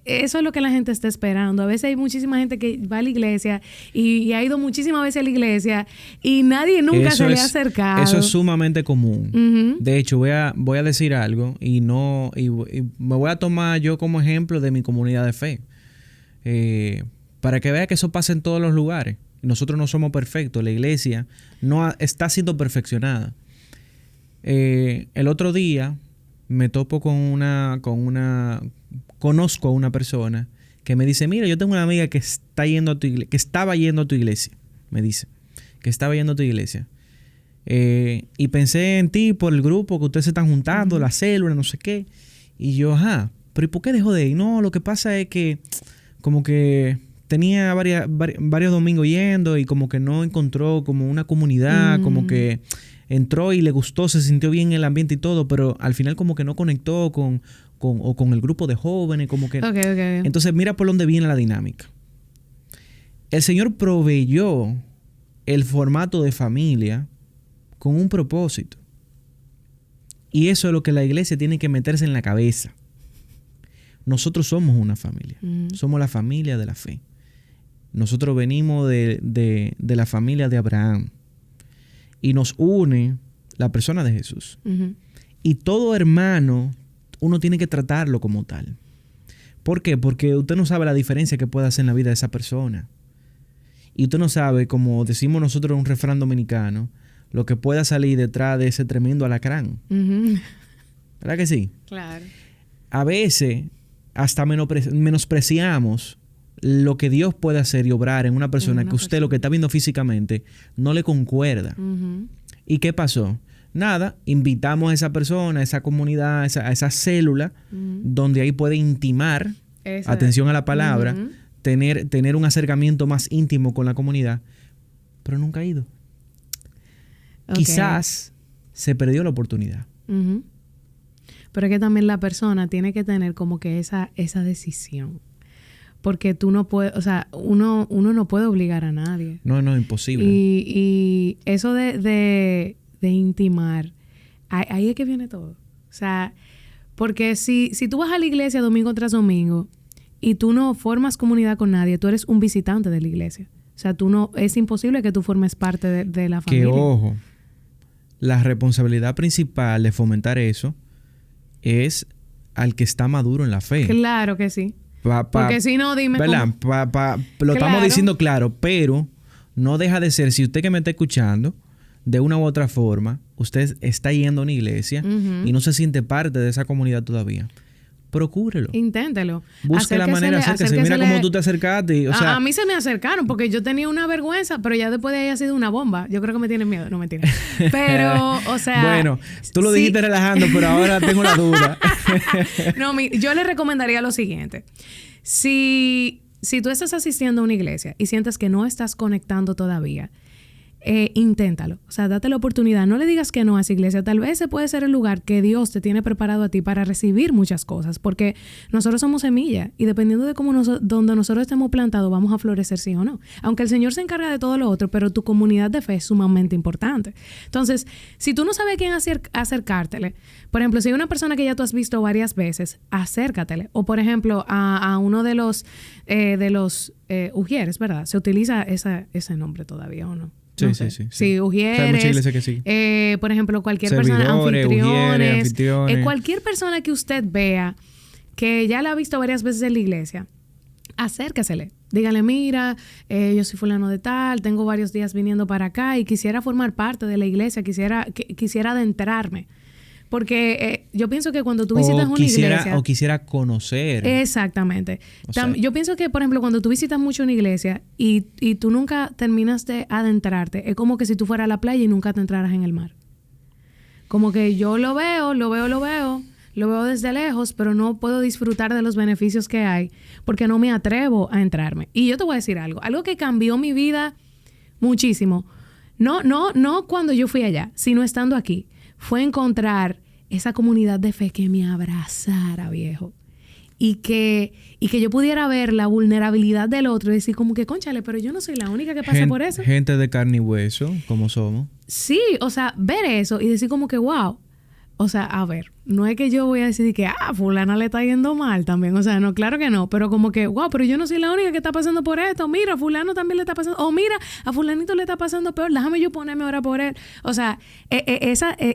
eso es lo que la gente está esperando. A veces hay muchísima gente que va a la iglesia y ha ido muchísimas veces a la iglesia y nadie nunca se le ha acercado. Eso es sumamente común. Uh-huh. De hecho, voy a decir algo y me voy a tomar yo como ejemplo de mi comunidad de fe. Para que vea que eso pasa en todos los lugares. Nosotros no somos perfectos. La iglesia no está siendo perfeccionada. El otro día me topo conozco a una persona que me dice, mira, yo tengo una amiga que estaba yendo a tu iglesia. Me dice que estaba yendo a tu iglesia. Y pensé en ti por el grupo que ustedes se están juntando, la célula, no sé qué. Y yo, pero ¿y por qué dejó de ir? No, lo que pasa es que como que tenía varios domingos yendo y como que no encontró como una comunidad, como que entró y le gustó, se sintió bien en el ambiente y todo, pero al final como que no conectó con el grupo de jóvenes, como que... Okay. Entonces mira por dónde viene la dinámica. El Señor proveyó el formato de familia con un propósito. Y eso es lo que la iglesia tiene que meterse en la cabeza. Nosotros somos una familia. Somos la familia de la fe. Nosotros venimos de la familia de Abraham. Y nos une la persona de Jesús. Y todo hermano, uno tiene que tratarlo como tal. ¿Por qué? Porque usted no sabe la diferencia que puede hacer en la vida de esa persona. Y usted no sabe, como decimos nosotros en un refrán dominicano, lo que pueda salir detrás de ese tremendo alacrán. ¿Verdad que sí? Claro. A veces hasta menospreciamos lo que Dios puede hacer y obrar en una persona que usted lo que está viendo físicamente no le concuerda. ¿Y qué pasó? Nada, invitamos a esa persona, a esa comunidad, a esa célula, donde ahí puede intimar, atención a la palabra, tener un acercamiento más íntimo con la comunidad, pero nunca ha ido. Quizás se perdió la oportunidad. Pero es que también la persona tiene que tener como que esa decisión. Porque tú no puedes, o sea, uno no puede obligar a nadie. No, imposible. Y eso de intimar, ahí es que viene todo. O sea, porque si tú vas a la iglesia domingo tras domingo y tú no formas comunidad con nadie, tú eres un visitante de la iglesia. O sea, es imposible que tú formes parte de la familia. Que ojo, la responsabilidad principal de fomentar eso es al que está maduro en la fe. Claro que sí. Porque si no, dime ¿verdad? Lo estamos diciendo claro, pero no deja de ser, si usted que me está escuchando, de una u otra forma, usted está yendo a una iglesia y no se siente parte de esa comunidad todavía. Procúrelo. Inténtelo. Busque la manera de acérquese. Mira cómo tú te acercaste. A mí se me acercaron porque yo tenía una vergüenza, pero ya después de ahí ha sido una bomba. Yo creo que me tienen miedo. No, mentira. Pero, o sea... Bueno, tú lo dijiste relajando, pero ahora tengo la duda. No, yo le recomendaría lo siguiente. Si tú estás asistiendo a una iglesia y sientes que no estás conectando todavía, inténtalo. O sea, date la oportunidad. No le digas que no a esa iglesia. Tal vez ese puede ser el lugar que Dios te tiene preparado a ti para recibir muchas cosas. Porque nosotros somos semilla. Y dependiendo de donde nosotros estemos plantados, vamos a florecer sí o no. Aunque el Señor se encarga de todo lo otro, pero tu comunidad de fe es sumamente importante. Entonces, si tú no sabes a quién acercártele, por ejemplo, si hay una persona que ya tú has visto varias veces, acércatele. O, por ejemplo, a uno de los ujieres, ¿verdad? ¿Se utiliza ese nombre todavía o no? Sí, no sé. sí. Sí, ujieres. Hay muchas iglesias que sí. Por ejemplo, cualquier Servidores, persona, anfitriones. cualquier persona que usted vea que ya la ha visto varias veces en la iglesia, acérquesele. Dígale, mira, yo soy fulano de tal, tengo varios días viniendo para acá y quisiera formar parte de la iglesia, quisiera adentrarme. Porque yo pienso que cuando tú visitas una iglesia... O quisiera conocer. Exactamente. Yo pienso que, por ejemplo, cuando tú visitas mucho una iglesia y tú nunca terminas de adentrarte, es como que si tú fueras a la playa y nunca te entraras en el mar. Como que yo lo veo desde lejos, pero no puedo disfrutar de los beneficios que hay porque no me atrevo a entrarme. Y yo te voy a decir algo que cambió mi vida muchísimo. No cuando yo fui allá, sino estando aquí. Fue encontrar esa comunidad de fe que me abrazara, viejo. Y que yo pudiera ver la vulnerabilidad del otro y decir como que, cónchale, pero yo no soy la única que pasa por eso. Gente de carne y hueso, como somos. Sí, o sea, ver eso y decir como que, wow. O sea, a ver, no es que yo voy a decir que, fulana le está yendo mal también. O sea, no, claro que no. Pero como que, wow, pero yo no soy la única que está pasando por esto. Mira, fulano también le está pasando. O mira, a fulanito le está pasando peor. Déjame yo ponerme ahora por él. O sea,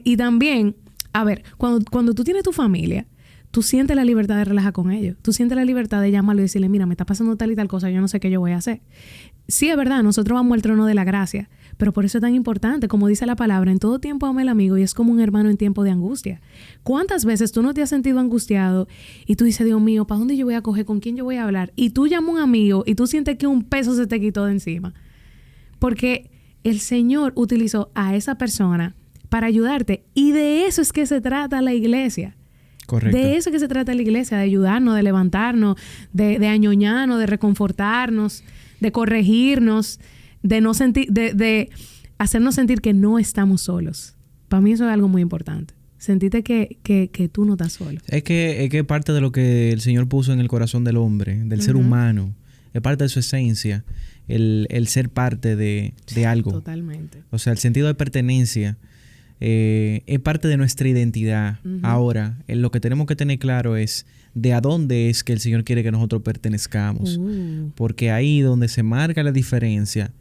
y también, a ver, cuando tú tienes tu familia, tú sientes la libertad de relajar con ellos. Tú sientes la libertad de llamarlo y decirle, mira, me está pasando tal y tal cosa. Yo no sé qué yo voy a hacer. Sí, es verdad, nosotros vamos al trono de la gracia. Pero por eso es tan importante, como dice la palabra, en todo tiempo ama al amigo y es como un hermano en tiempo de angustia. ¿Cuántas veces tú no te has sentido angustiado y tú dices, Dios mío, ¿para dónde yo voy a coger? ¿Con quién yo voy a hablar? Y tú llamas a un amigo y tú sientes que un peso se te quitó de encima. Porque el Señor utilizó a esa persona para ayudarte. Y de eso es que se trata la iglesia. Correcto. De eso es que se trata la iglesia, de ayudarnos, de levantarnos, de añoñarnos, de reconfortarnos, de corregirnos, de no sentir, de hacernos sentir que no estamos solos. Para mí eso es algo muy importante. Sentirte que tú no estás solo. Es que parte de lo que el Señor puso en el corazón del hombre, del ser humano, es parte de su esencia, el ser parte de algo. Totalmente. O sea, el sentido de pertenencia es parte de nuestra identidad. Ahora, lo que tenemos que tener claro es de a dónde es que el Señor quiere que nosotros pertenezcamos. Porque ahí donde se marca la diferencia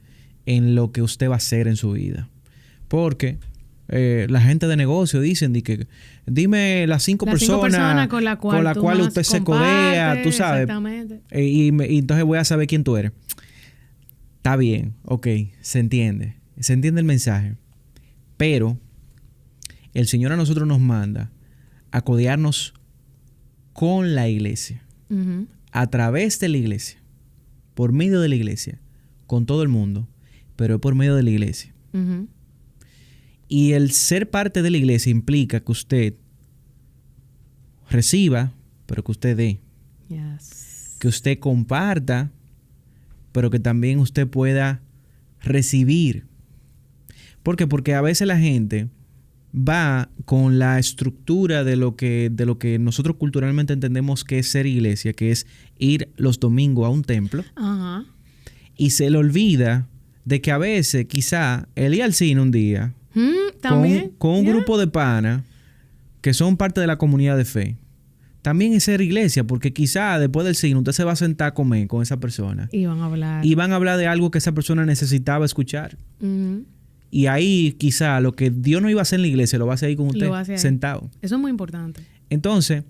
en lo que usted va a hacer en su vida. Porque la gente de negocio dicen que dime las cinco personas con la cual usted se codea, tú sabes. Exactamente. Y entonces voy a saber quién tú eres. Está bien, ok, se entiende el mensaje. Pero el Señor a nosotros nos manda a codearnos con la iglesia, a través de la iglesia, por medio de la iglesia, con todo el mundo, pero por medio de la iglesia. Y el ser parte de la iglesia implica que usted reciba, pero que usted dé. Yes. Que usted comparta, pero que también usted pueda recibir. ¿Por qué? Porque a veces la gente va con la estructura de lo que nosotros culturalmente entendemos que es ser iglesia, que es ir los domingos a un templo. Y se le olvida de que a veces quizá él ir al cine un día con un grupo de panas que son parte de la comunidad de fe. También es ser iglesia, porque quizá después del cine usted se va a sentar a comer con esa persona. Y van a hablar. Y van a hablar de algo que esa persona necesitaba escuchar. Y ahí quizá lo que Dios no iba a hacer en la iglesia lo va a hacer ahí con usted, sentado. Eso es muy importante. Entonces,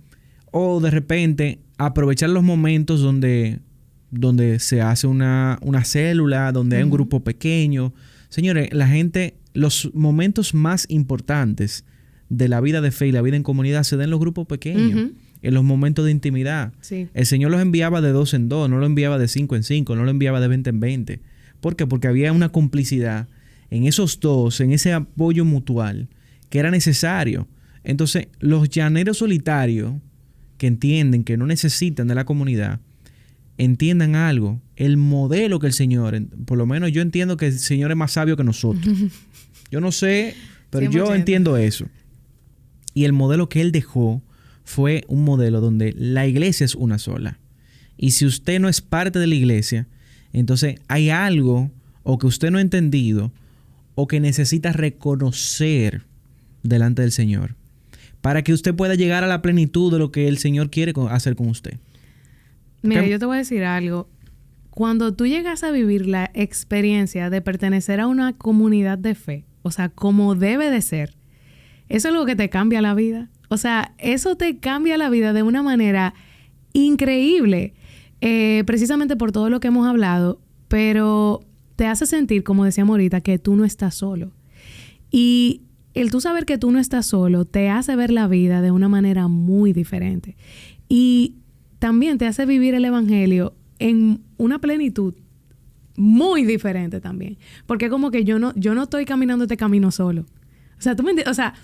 o de repente aprovechar los momentos donde se hace una célula, donde hay un grupo pequeño. Señores, la gente, los momentos más importantes de la vida de fe y la vida en comunidad se dan en los grupos pequeños, en los momentos de intimidad. Sí. El Señor los enviaba de 2 en 2, no lo enviaba de 5 en 5, no lo enviaba de 20 en 20. ¿Por qué? Porque había una complicidad en esos dos, en ese apoyo mutual que era necesario. Entonces, los llaneros solitarios que entienden que no necesitan de la comunidad, entiendan algo. El modelo que el Señor, por lo menos yo entiendo que el Señor es más sabio que nosotros. Yo no sé, pero 100%. Yo entiendo eso. Y el modelo que Él dejó fue un modelo donde la iglesia es una sola. Y si usted no es parte de la iglesia, entonces hay algo o que usted no ha entendido o que necesita reconocer delante del Señor para que usted pueda llegar a la plenitud de lo que el Señor quiere hacer con usted. Mira, yo te voy a decir algo. Cuando tú llegas a vivir la experiencia de pertenecer a una comunidad de fe, o sea, como debe de ser, eso es lo que te cambia la vida. O sea, eso te cambia la vida de una manera increíble. precisamente por todo lo que hemos hablado, pero te hace sentir, como decíamos ahorita, que tú no estás solo. Y el tú saber que tú no estás solo te hace ver la vida de una manera muy diferente. Y también te hace vivir el evangelio en una plenitud muy diferente también. Porque como que yo no estoy caminando este camino solo. O sea, ¿tú me entiendes? O sea,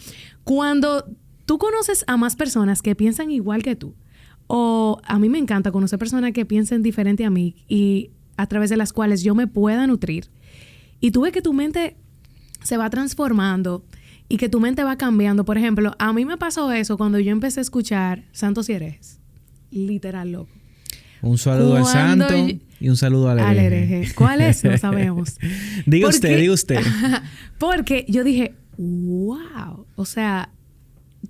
cuando tú conoces a más personas que piensan igual que tú, o a mí me encanta conocer personas que piensen diferente a mí y a través de las cuales yo me pueda nutrir, y tú ves que tu mente se va transformando y que tu mente va cambiando. Por ejemplo, a mí me pasó eso cuando yo empecé a escuchar Santos y Herejes. Literal, loco. Un saludo al santo y un saludo al hereje. ¿Cuál es? No sabemos. Diga usted. Porque yo dije, wow. O sea,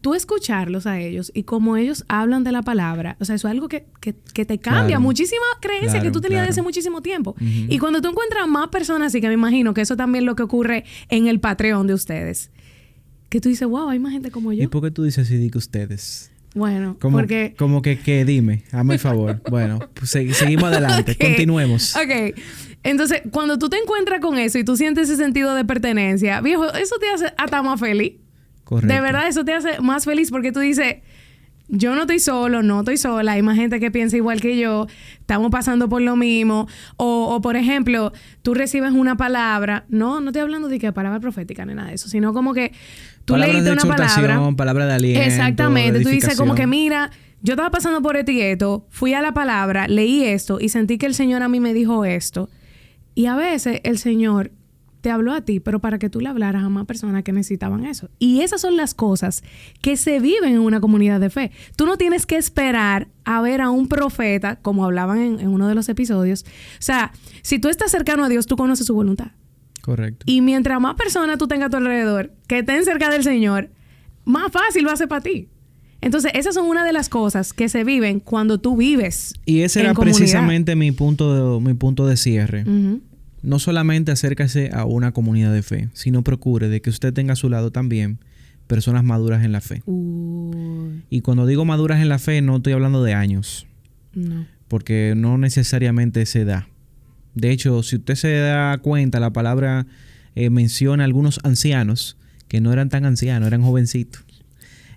tú escucharlos a ellos y como ellos hablan de la palabra, o sea, eso es algo que te cambia. Muchísima creencia que tú tenías desde hace muchísimo tiempo. Uh-huh. Y cuando tú encuentras más personas, así que me imagino que eso también es lo que ocurre en el Patreon de ustedes, que tú dices, wow, hay más gente como yo. ¿Y por qué tú dices así de que ustedes? Bueno, porque... Como que dime, hazme el favor. Bueno, pues seguimos adelante, okay. Continuemos. Ok. Entonces, cuando tú te encuentras con eso y tú sientes ese sentido de pertenencia, viejo, eso te hace hasta más feliz. Correcto. De verdad, eso te hace más feliz porque tú dices, yo no estoy solo, no estoy sola, hay más gente que piensa igual que yo, estamos pasando por lo mismo. O por ejemplo, tú recibes una palabra, no estoy hablando de que palabra profética ni nada de eso, sino como que tú leíste una palabra de aliento. Exactamente, tú dices como que mira, yo estaba pasando por esto y esto, fui a la palabra, leí esto y sentí que el Señor a mí me dijo esto. Y a veces el Señor te habló a ti, pero para que tú le hablaras a más personas que necesitaban eso. Y esas son las cosas que se viven en una comunidad de fe. Tú no tienes que esperar a ver a un profeta, como hablaban en uno de los episodios. O sea, si tú estás cercano a Dios, tú conoces su voluntad. Correcto. Y mientras más personas tú tengas a tu alrededor que estén cerca del Señor, más fácil va a ser para ti. Entonces, esas son una de las cosas que se viven cuando tú vives. Y ese era comunidad. Precisamente mi punto de cierre. Uh-huh. No solamente acércase a una comunidad de fe, sino procure de que usted tenga a su lado también personas maduras en la fe. Y cuando digo maduras en la fe, no estoy hablando de años. No. Porque no necesariamente se da. De hecho, si usted se da cuenta, la palabra menciona a algunos ancianos que no eran tan ancianos, eran jovencitos.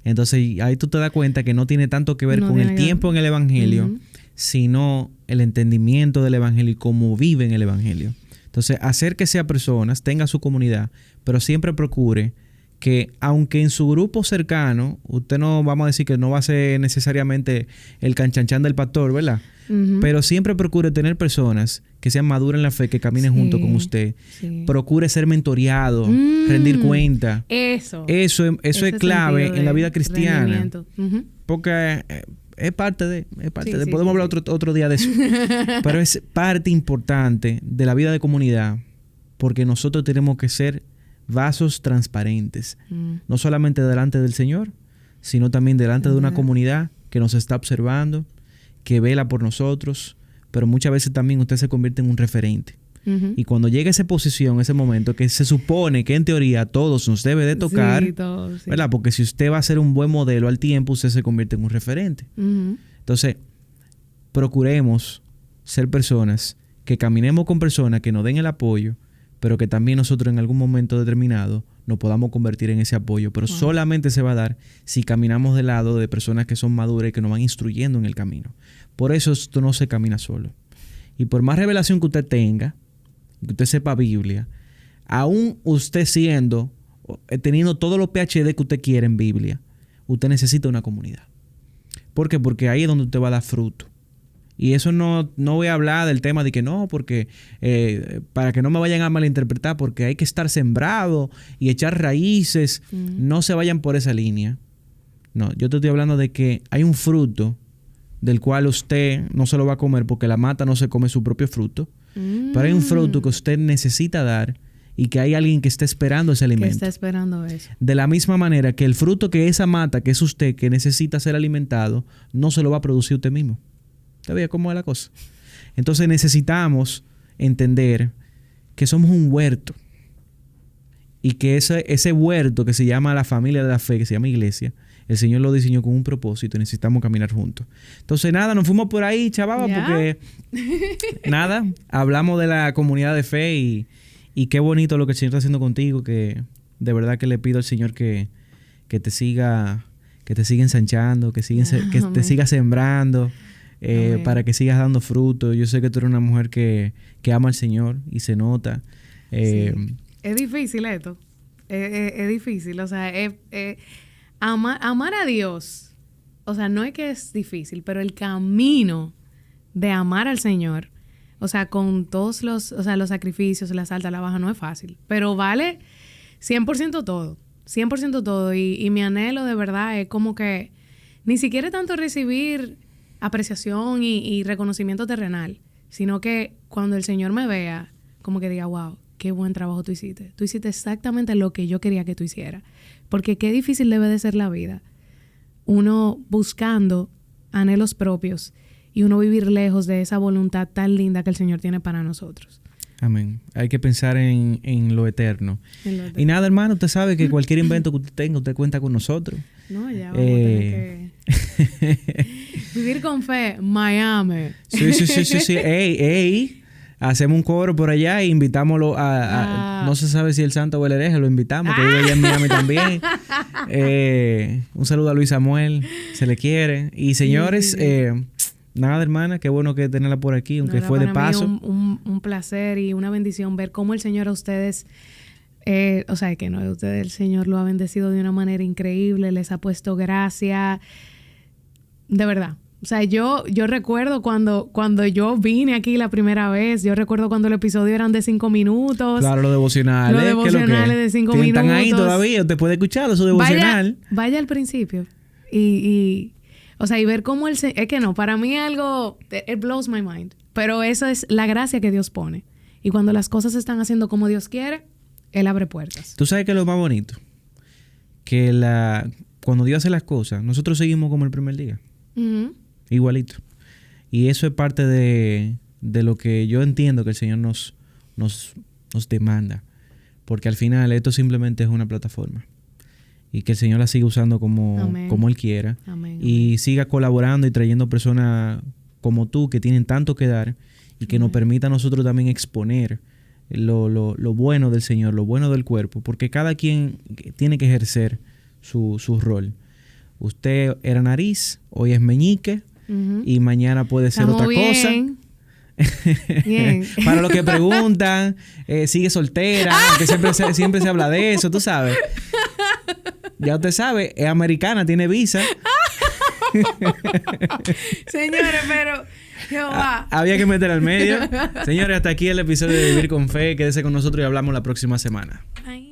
Entonces, ahí tú te das cuenta que no tiene tanto que ver con el tiempo en el Evangelio, uh-huh, sino el entendimiento del Evangelio y cómo viven el Evangelio. Entonces, acérquese a personas, tenga su comunidad, pero siempre procure que, aunque en su grupo cercano, usted no, vamos a decir que no va a ser necesariamente el canchanchan del pastor, ¿verdad? Uh-huh. Pero siempre procure tener personas que sean maduras en la fe, que caminen junto con usted. Sí. Procure ser mentoreado, rendir cuenta. Eso es clave en la vida cristiana. Uh-huh. Porque es parte de. Podemos hablar otro día de eso. Pero es parte importante de la vida de comunidad, porque nosotros tenemos que ser vasos transparentes. No solamente delante del Señor, sino también delante de una comunidad que nos está observando, que vela por nosotros, pero muchas veces también usted se convierte en un referente. Uh-huh. Y cuando llega esa posición, ese momento que se supone que en teoría a todos nos debe de tocar, sí, todos, sí, ¿verdad? Porque si usted va a ser un buen modelo al tiempo, usted se convierte en un referente. Uh-huh. Entonces, procuremos ser personas que caminemos con personas que nos den el apoyo, pero que también nosotros en algún momento determinado nos podamos convertir en ese apoyo. Pero solamente se va a dar si caminamos del lado de personas que son maduras y que nos van instruyendo en el camino. Por eso esto no se camina solo. Y por más revelación que usted tenga, que usted sepa Biblia, aún usted teniendo todos los PhD que usted quiere en Biblia, usted necesita una comunidad. ¿Por qué? Porque ahí es donde usted va a dar fruto. Y eso no voy a hablar del tema de que no, porque para que no me vayan a malinterpretar, porque hay que estar sembrado y echar raíces. No se vayan por esa línea. No, yo te estoy hablando de que hay un fruto del cual usted no se lo va a comer porque la mata no se come su propio fruto. Pero hay un fruto que usted necesita dar y que hay alguien que está esperando ese alimento. Que está esperando eso. De la misma manera que el fruto que esa mata, que es usted, que necesita ser alimentado, no se lo va a producir usted mismo. ¿Usted ve cómo es la cosa? Entonces necesitamos entender que somos un huerto y que ese huerto que se llama la familia de la fe, que se llama iglesia, El Señor lo diseñó con un propósito y necesitamos caminar juntos. Entonces, nada, nos fuimos por ahí, chavaba, porque nada, hablamos de la comunidad de fe y qué bonito lo que el Señor está haciendo contigo, que de verdad que le pido al Señor que te siga ensanchando, que te siga sembrando, para que sigas dando fruto. Yo sé que tú eres una mujer que ama al Señor y se nota. Sí. Es difícil esto. Es difícil. O sea, amar a Dios. O sea, no es que es difícil, pero el camino de amar al Señor, o sea, con todos los sacrificios, las altas, la baja, no es fácil. Pero vale 100% todo. 100% todo. Y mi anhelo de verdad es como que ni siquiera es tanto recibir apreciación y reconocimiento terrenal, sino que cuando el Señor me vea, como que diga, wow, qué buen trabajo tú hiciste. Tú hiciste exactamente lo que yo quería que tú hicieras. Porque qué difícil debe de ser la vida. Uno buscando anhelos propios y uno vivir lejos de esa voluntad tan linda que el Señor tiene para nosotros. Amén. Hay que pensar en lo eterno. Y nada, hermano, usted sabe que cualquier invento que usted tenga, usted cuenta con nosotros. No, ya vamos a tener que... Vivir con fe, Miami. Sí. Ey. Hacemos un coro por allá e invitámoslo no se sabe si el santo o el hereje, lo invitamos, que vive allá en Miami también. Un saludo a Luis Samuel, se le quiere. Y señores, nada, hermana, qué bueno que tenerla por aquí, aunque fue de paso. Un placer y una bendición ver cómo el Señor a ustedes, o sea, que no, ustedes el Señor lo ha bendecido de una manera increíble, les ha puesto gracia, de verdad. O sea, yo recuerdo cuando yo vine aquí la primera vez, yo recuerdo cuando el episodio eran de 5 minutos. Claro, los devocionales. Los devocionales de 5 minutos. Están ahí todavía, usted puede escucharlo, su devocional. Vaya al principio y o sea, y ver cómo es que no, para mí algo, it blows my mind. Pero esa es la gracia que Dios pone. Y cuando las cosas se están haciendo como Dios quiere, Él abre puertas. ¿Tú sabes qué es lo más bonito? Que cuando Dios hace las cosas, nosotros seguimos como el primer día. Uh-huh. Igualito. Y eso es parte de lo que yo entiendo que el Señor nos demanda. Porque al final esto simplemente es una plataforma. Y que el Señor la siga usando como Él quiera. Amén. Y siga colaborando y trayendo personas como tú que tienen tanto que dar y que nos permita a nosotros también exponer lo bueno del Señor, lo bueno del cuerpo. Porque cada quien tiene que ejercer su rol. Usted era nariz, hoy es meñique. Uh-huh. Y mañana puede ser otra cosa. Bien. Para los que preguntan, sigue soltera, que siempre se habla de eso, tú sabes. Ya usted sabe, es americana, tiene visa. Señores, pero había que meter al medio. Señores, hasta aquí el episodio de Vivir con Fe. Quédese con nosotros y hablamos la próxima semana. Ay.